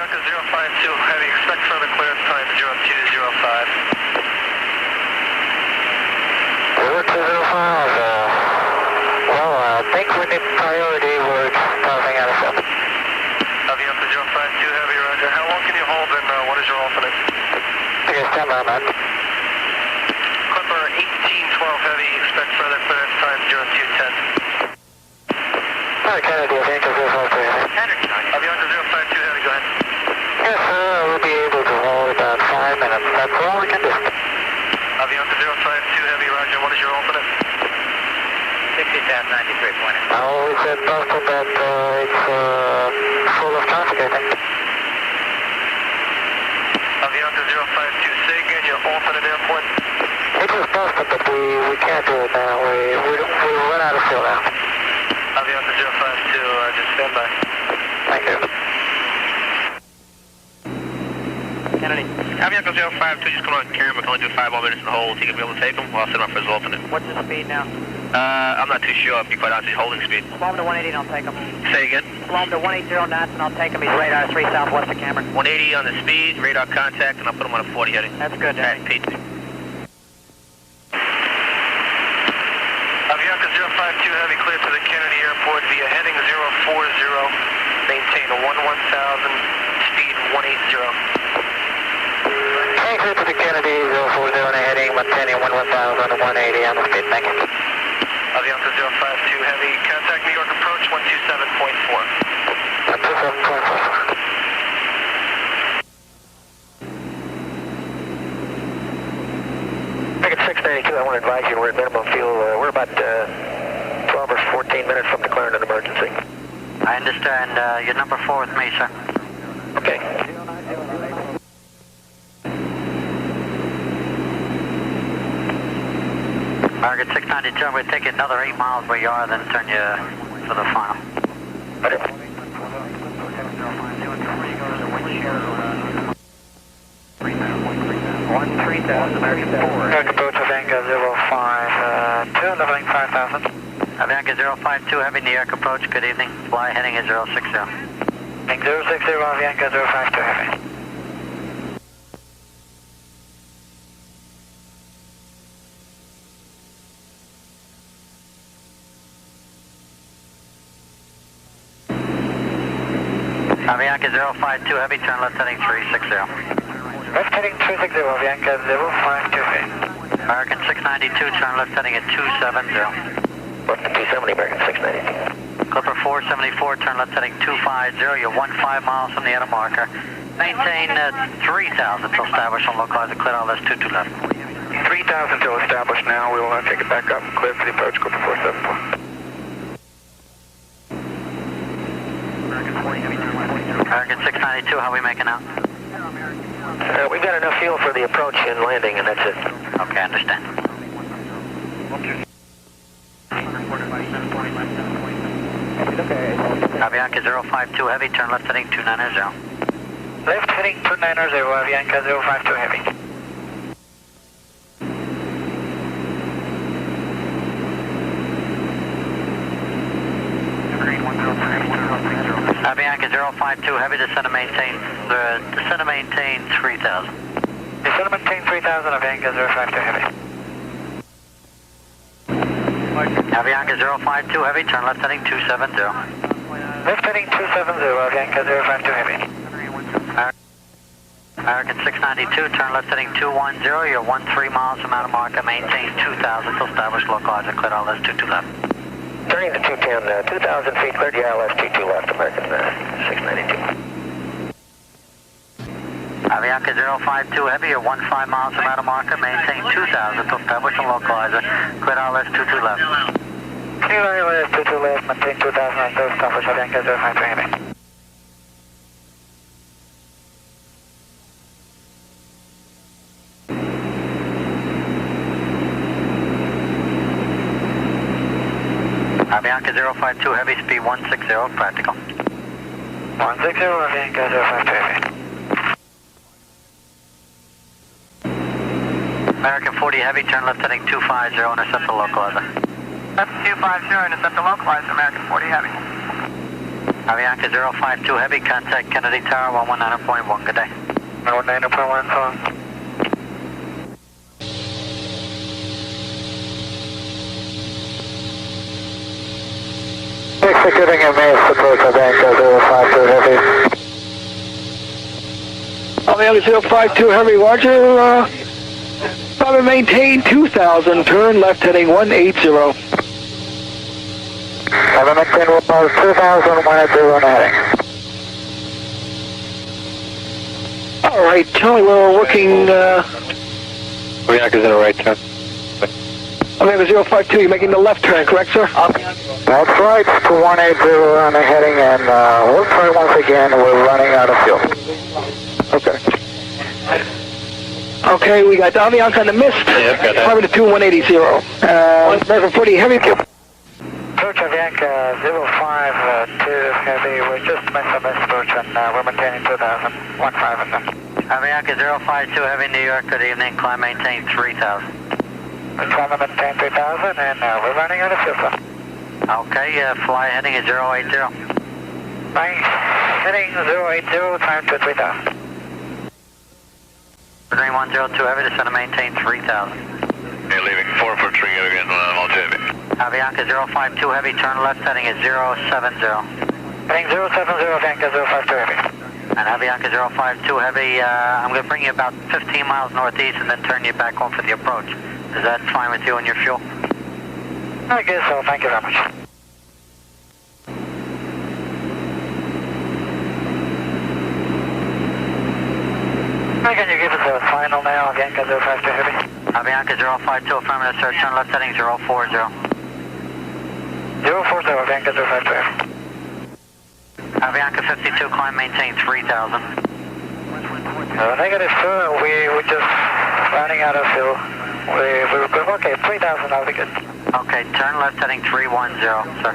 Avianca 052 Heavy, expect further clearance time 0205. 0205, I think we need priority, we're passing out of step. Avianca 052 Heavy, roger. How long can you hold and what is your alternate? Okay, stand by, man. Clipper 1812 Heavy, expect further clearance time 0210. Alright, Kennedy, Avianca 052 Heavy. Avianca 052 Heavy, go ahead. Yes, we'll be able to hold about 5 minutes, that's all we can do. Avianca 052 Heavy, roger. What is your alternate? 60 south 93.8. Oh, we said Boston that it's full of traffic, I think. Avianca 052, say again your alternate airport. It was Boston, but we can't do it now. We run out of fuel now. Avianca 052, just stand by. Thank you. Kennedy. Avianca 052, just come on camera, can only do 5 more minutes in the hold. You can be able to take them, I'll set him up for his alternate. What's the speed now? I'm not too sure, if you quite honestly, holding speed. Slow him to 180 and I'll take him. Say again? Slow him to 180 knots and I'll take him. He's radar 3 southwest of Cameron. 180 on the speed, radar contact, and I'll put him on a 40 heading. That's good, Alright, Danny. Pete. Avianca 052 Heavy, clear to the Kennedy Airport via heading 040, maintain a 11,000, speed 180. Hey, clear to the Kennedy 040 and heading, maintaining 11,000 and 180 on the speed, thank you. Avianca 052 Heavy, contact New York approach 127.4. 127.4. Ticket 692, I want to advise you we're at minimum fuel. We're about 12 or 14 minutes from declaring an emergency. I understand. You're number 4 with me, sir. Okay. Target 692, we'll take you another 8 miles where you are, then turn you for the final. Roger. 13,000 American 4. York approach Avianca 052, leveling 5,000. Avianca 052 Heavy, New York approach, good evening. Fly heading is 060. Heading 060, Avianca 052 Heavy. Avianca 052 Heavy, turn left heading 360. Left heading 360, Avianca 052 Heavy. American 692, turn left heading at 270. What's the 270, American 692? Clipper 474, turn left heading 250. You're 15 miles from the outer marker. Maintain 3,000 till established on localizer, clear all less 22 left. 3,000 till established now. We will now take it back up and clear for the approach, Clipper 474. American 692, how are we making out? We've got enough fuel for the approach and landing, and that's it. Okay, I understand. Avianca 052 Heavy, turn left heading 290. Left heading 290, Avianca 052 Heavy. Avianca 052 Heavy, descend and maintain 3,000. Descend and maintain 3,000, Avianca 052 Heavy. Avianca 052 Heavy, turn left heading 270. Left heading 270, Avianca 052 Heavy. American 692, turn left heading 210. You're 13 miles from outer marker, maintain 2,000 till established localizer, clear all less 22 left. Turning to 210, 2,000 feet, cleared ILS 22 left, American 692. Avianca 052 Heavy, you're 15 miles from outer marker, maintain 2,000 till established on localizer, clear ILS 22 left. Clear ILS 22 left, maintain 2,000 until established, Avianca 052 Heavy. Avianca 052 Heavy, speed 160, practical. 160, Avianca 052 Heavy. American 40 Heavy, turn left heading 250, intercept the localizer. That's 250, intercept the localizer, American 40 Heavy. Avianca 052 Heavy, contact Kennedy Tower 119.1, good day. 119.1, phone. Executing a mass approach Avianca 052 Heavy. Avianca 052 Heavy, roger. Probably maintain 2000, turn left heading 180. Have a maintain 2000, 180 heading. All right, Charlie, we're working. Avianca's in the right turn. Avianca 052, you're making the left turn, correct, sir? That's right, to 180 on the heading, and we'll try once again. We're running out of fuel. Okay. Okay, we got Avianca on the mist. Yeah, got that. Probably to 180. Metropolitan Heavy. Approach Avianca 052 Heavy, we just missed the missed approach and we're maintaining 2000, 15 and then. Avianca 052 Heavy, New York, good evening, climb maintain 3000. We're trying to maintain 3000 and we're running out of fuel, sir. Okay, fly heading is 080. Nice, heading 080, time to 3000. Green 102 Heavy, descend to maintain 3000. Okay, leaving 443 again, Heavy. Avianca 052 Heavy, turn left heading is 070. Heading 070, Avianca 052 Heavy. And Avianca 052 Heavy, I'm going to bring you about 15 miles northeast and then turn you back home for the approach. Is that fine with you and your fuel? I guess so, thank you very much. Can you give us a final now, Avianca 052 Heavy? Avianca 052 affirmative, sir, turn left heading 040. 040, Avianca 052 Heavy. Avianca 52, climb maintain 3000. Negative, sir, we're just running out of fuel. We're good, okay, 3000, that'll be good. Okay, turn left heading 310, sir.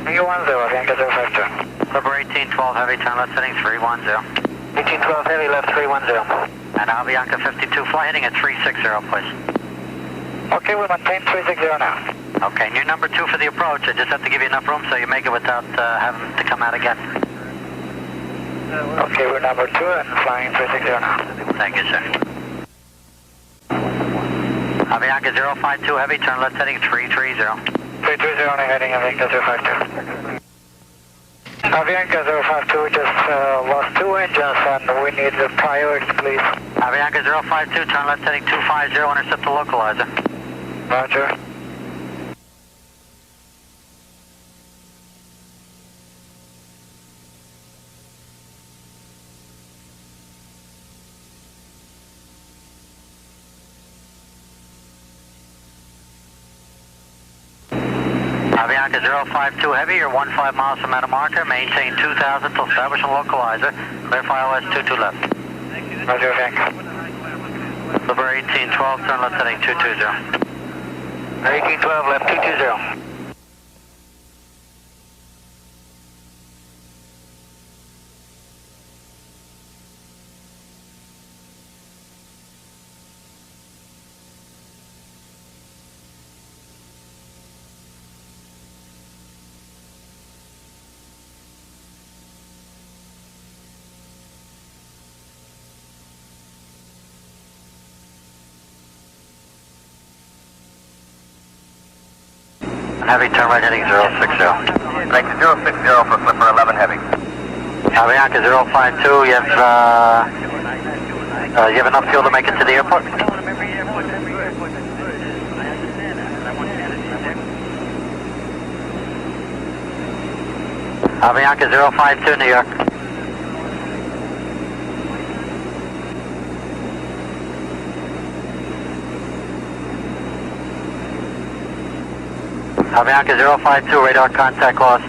310, Avianca 052. Clipper 1812 Heavy, turn left heading 310. 1812 Heavy, left 310. And Avianca 52, fly heading at 360, please. Okay, we'll maintain 360 now. Okay, and you're number 2 for the approach. I just have to give you enough room so you make it without having to come out again. Okay, we're number 2 and flying 360 now. Thank you, sir. Avianca 052 Heavy, turn left heading 330. 330 on the heading, Avianca 052. Avianca 052, we just lost 2 engines and we need the priority, please. Avianca 052, turn left heading 250, intercept the localizer. Roger. Avianca 052 Heavy, you're 15 miles from Meta Marker, maintain 2000 till establishing localizer, clear for ILS 22 left. Roger, Avianca. Clipper 1812, turn left heading 220. 1812 left 220. Heavy, turn right heading 060. Thanks, 060 for Clipper 11 Heavy. Avianca 052, you have enough fuel to make it to the airport? Avianca 052, New York. Avianca 052, radar contact lost.